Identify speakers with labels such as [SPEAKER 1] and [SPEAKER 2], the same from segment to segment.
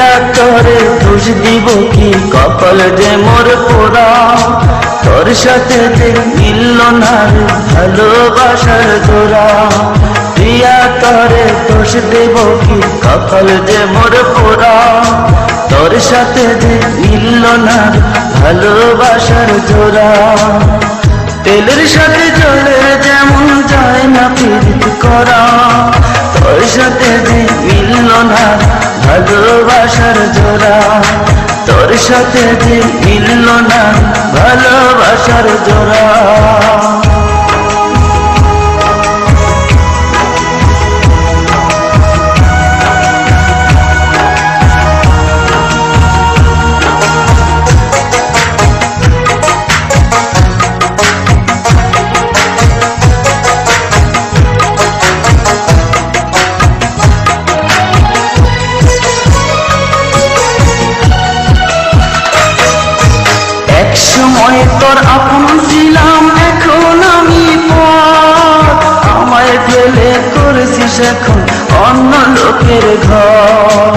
[SPEAKER 1] প্রিয়া তোরে দোষ দিব কি, কপাল যে মোর পোড়া, তোর সাথে যে মিলল না রে ভালোবাসার জোড়া। প্রিয়া তোরে দোষ দিব কি, কপাল যে মোর পোড়া, তোর সাথে যে মিলল না রে ভালোবাসার জোড়া। তেলের সাথে জলের যেমন যায় না প্রীতি করা, তোর সাথে যে মিলল না ভালোবাসার জোড়া, তোর সাথে যে মিলল না ভালোবাসার জোড়া। একসময় তোর আপন ছিলাম, এখন আমি পর, আমায় ফেলে করেছিস এখন অন্য লোকের ঘর।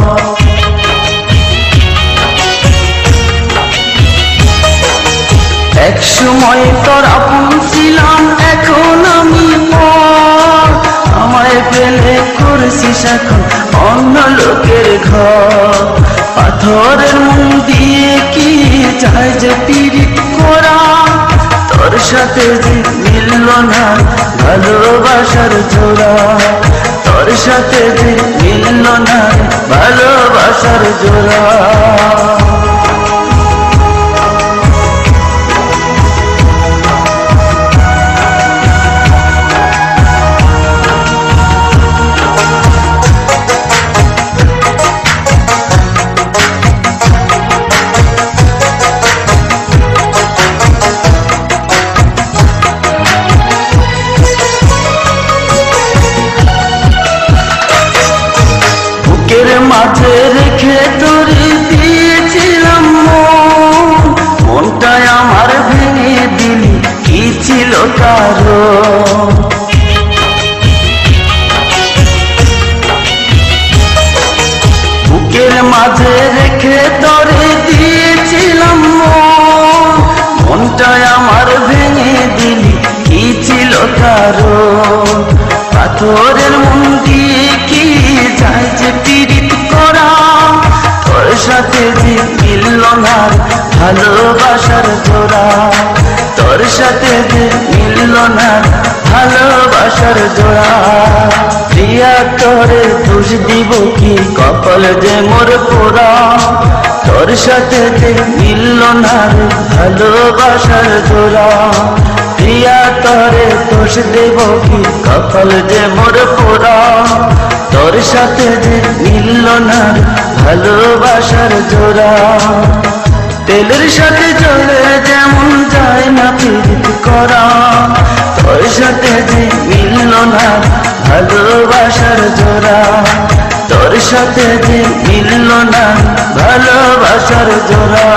[SPEAKER 1] একসময় তোর আপন ছিলাম, এখন আমি পর, আমায় ফেলে করেছিস এখন অন্য লোকের ঘর। পাথরের মন দিয়ে কি চাই যে পিরিত করা, তোর সাথে যে মিলল না ভালোবাসার জোড়া, তোর সাথে যে মিলল না ভালোবাসার জোড়া। বুকের মাঝে রেখে তোরে দিয়েছিলাম মন, মনটাই আমার ভেঙে দিলি কি ছিল কারণ। বুকের মাঝে রেখে তোরে দিয়েছিলাম মন, মনটাই আমার ভেঙে দিলি কি ছিল কারণ। পাথরের মন দিয়ে কি চাই যে পীড়িত করা, তোর সাথে যে মিলল না ভালোবাসার জোড়া, তোর সাথে যে মিলল না ভালোবাসার জোড়া। প্রিয়া তোরে দোষ দিব কি, কপাল যে মোর পোড়া, তোর সাথে যে মিলল না ভালোবাসার জোড়া। প্রিয়া তোরে দোষ দেব কি, কপাল যে মোর পোড়া, তোর সাথে যে মিলল না ভালোবাসার জোড়া। তেলের সাথে জলে যেমন যায় না প্রীতি করা, তোর সাথে যে মিলল না ভালোবাসার জোড়া, তোর সাথে যে মিলল না ভালোবাসার জোড়া।